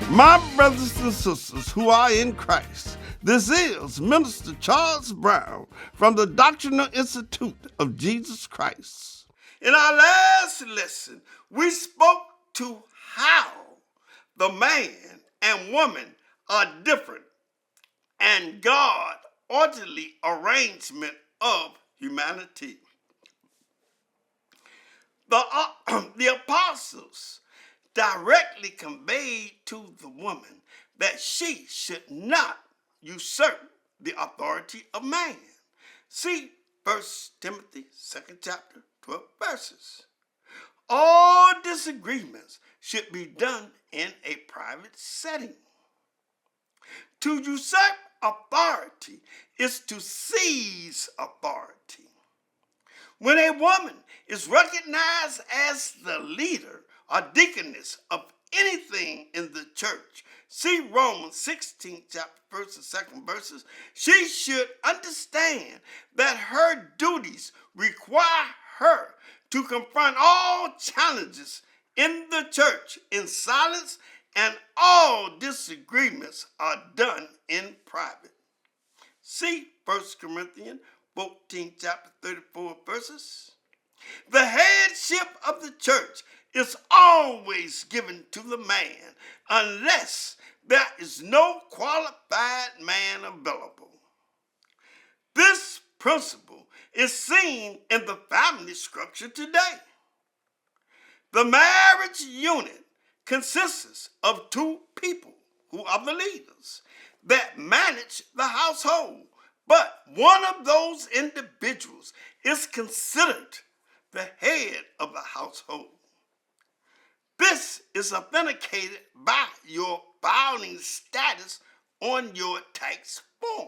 My brothers and sisters who are in Christ, this is Minister Charles Brown from the Doctrinal Institute of Jesus Christ. In our last lesson, we spoke to how the man and woman are different and God's orderly arrangement of humanity. The apostles directly conveyed to the woman that she should not usurp the authority of man. See 1 Timothy 2nd chapter, 12 verses. All disagreements should be done in a private setting. To usurp authority is to seize authority. When a woman is recognized as the leader or deaconess of anything in the church, see Romans 16 chapter 1st and 2nd verses, she should understand that her duties require her to confront all challenges in the church in silence, and all disagreements are done in private. See 1 Corinthians 14 chapter 34 verses. The headship of the church is always given to the man unless there is no qualified man available. This principle is seen in the family structure today. The marriage unit consists of two people who are the leaders that manage the household, but one of those individuals is considered the head of the household. This is authenticated by your filing status on your tax form.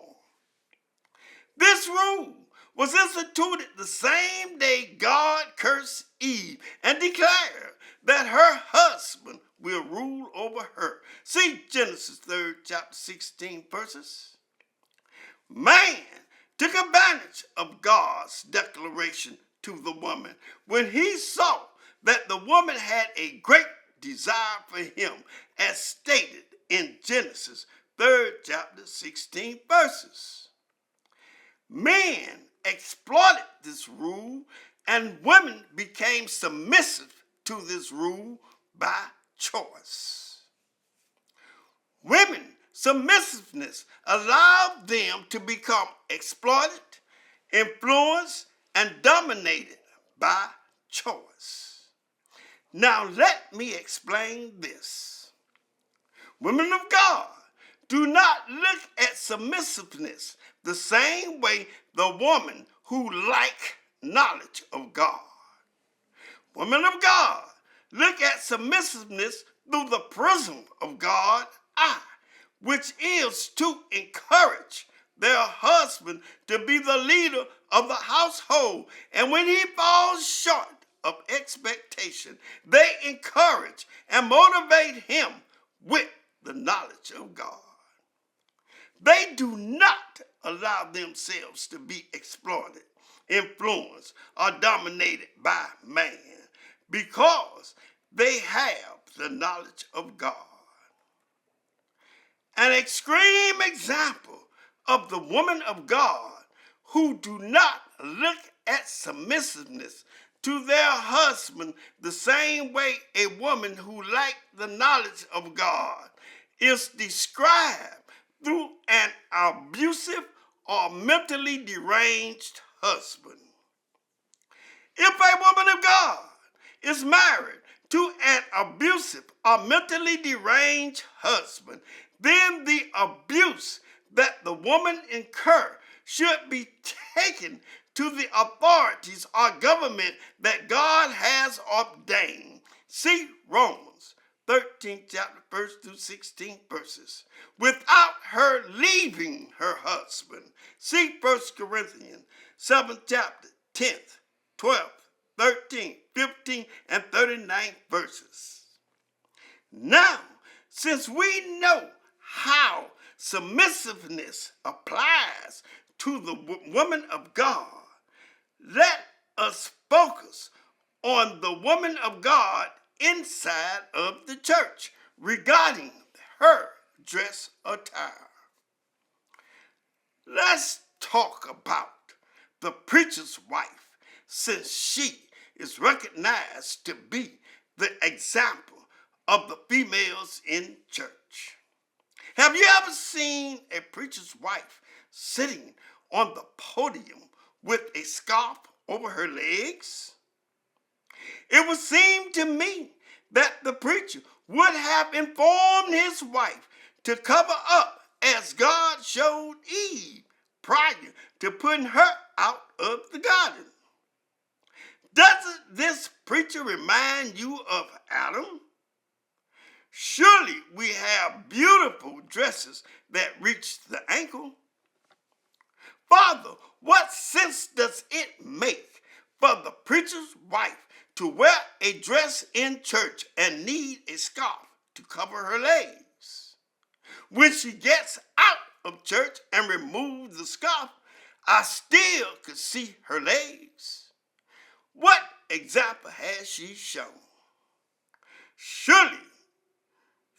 This rule was instituted the same day God cursed Eve and declared that her husband will rule over her. See Genesis 3rd chapter 16 verses. Man took advantage of God's declaration to the woman when he saw that the woman had a great desire for him, as stated in Genesis 3rd chapter 16 verses. Men exploited this rule and women became submissive to this rule by choice. Women submissiveness allowed them to become exploited, influenced, and dominated by choice. Now let me explain this. Women of God, do not look at submissiveness the same way the woman who lack knowledge of God. Women of God, look at submissiveness through the prism of God's eye, which is to encourage their husband to be the leader of the household. And when he falls short of expectation, they encourage and motivate him with the knowledge of God. They do not allow themselves to be exploited, influenced, or dominated by man because they have the knowledge of God. An extreme example of the women of God who do not look at submissiveness to their husband the same way a woman who lacks the knowledge of God is described through an abusive or mentally deranged husband. If a woman of God is married to an abusive or mentally deranged husband, then the abuse that the woman incurs should be taken to the authorities or government that God has ordained. See Romans 13 chapter 1st through 16 verses. Without her leaving her husband. See 1 Corinthians 7th chapter 10th, 12th, 13th, 15th, and 39th verses. Now, since we know how submissiveness applies to the woman of God, let us focus on the woman of God inside of the church regarding her dress attire. Let's talk about the preacher's wife, since she is recognized to be the example of the females in church. Have you ever seen a preacher's wife sitting on the podium with a scarf over her legs? It would seem to me that the preacher would have informed his wife to cover up as God showed Eve prior to putting her out of the garden. Doesn't this preacher remind you of Adam? Surely we have beautiful dresses that reach the ankle. Father, what sense does it make for the preacher's wife to wear a dress in church and need a scarf to cover her legs? When she gets out of church and removes the scarf, I still could see her legs. What example has she shown? Surely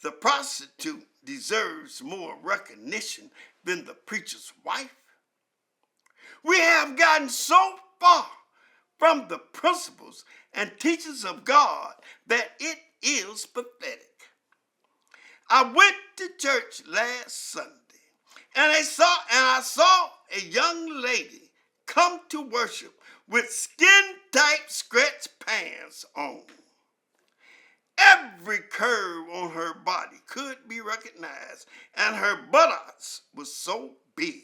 the prostitute deserves more recognition than the preacher's wife. We have gotten so far from the principles and teachings of God that it is pathetic. I went to church last Sunday and I saw a young lady come to worship with skin-tight stretch pants on. Every curve on her body could be recognized, and her buttocks were so big.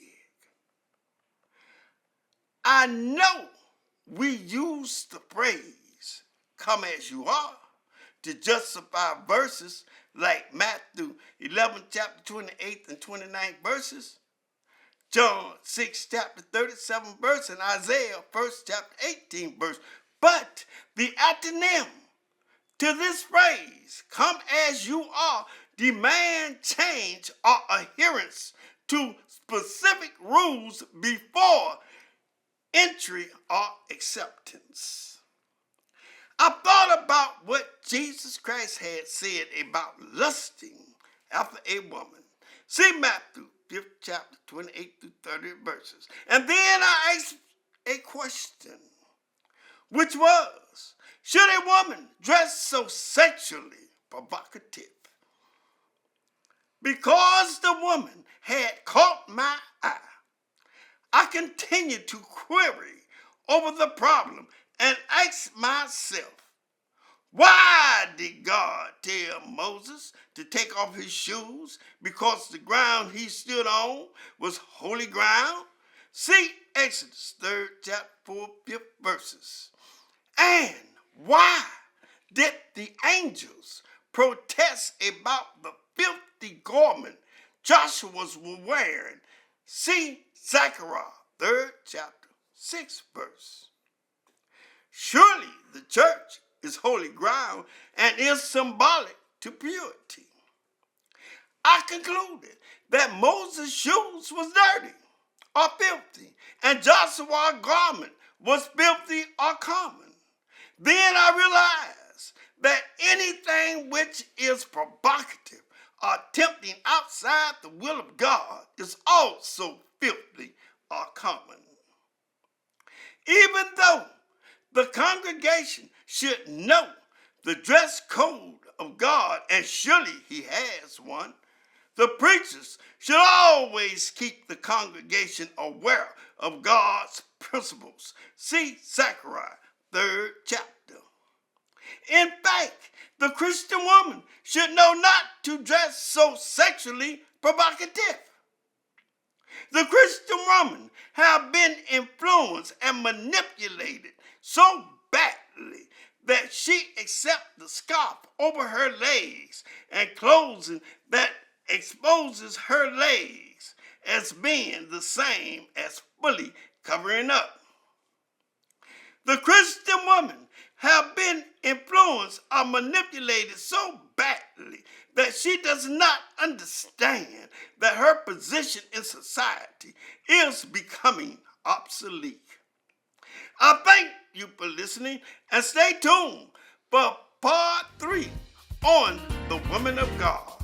I know we use the phrase, "come as you are," to justify verses like Matthew 11, chapter 28 and 29 verses, John 6, chapter 37 verse, and Isaiah 1st, chapter 18 verse. But the antonym to this phrase, "come as you are," demand change or adherence to specific rules before entry or acceptance. I thought about what Jesus Christ had said about lusting after a woman. See Matthew 5th chapter 28 through 30 verses. And then I asked a question, which was, should a woman dress so sexually provocative? Because the woman had caught my eye, I continued to query over the problem and ask myself, why did God tell Moses to take off his shoes because the ground he stood on was holy ground? See Exodus 3rd chapter 4, 5th verses. And why did the angels protest about the filthy garment Joshua was wearing? See Zechariah 3rd chapter 6th verse. Surely the church is holy ground and is symbolic to purity. I concluded that Moses' shoes was dirty or filthy, and Joshua's garment was filthy or common. Then I realized that anything which is provocative or tempting outside the will of God is also filthy or common. Even though the congregation should know the dress code of God, and surely he has one, the preachers should always keep the congregation aware of God's principles. See Zechariah 3rd chapter. In fact, the Christian woman should know not to dress so sexually provocative. The Christian woman have been influenced and manipulated so badly that she accepts the scarf over her legs and clothing that exposes her legs as being the same as fully covering up. The Christian woman have been influenced or manipulated so badly that she does not understand that her position in society is becoming obsolete. I thank you for listening and stay tuned for part 3 on the Women of God.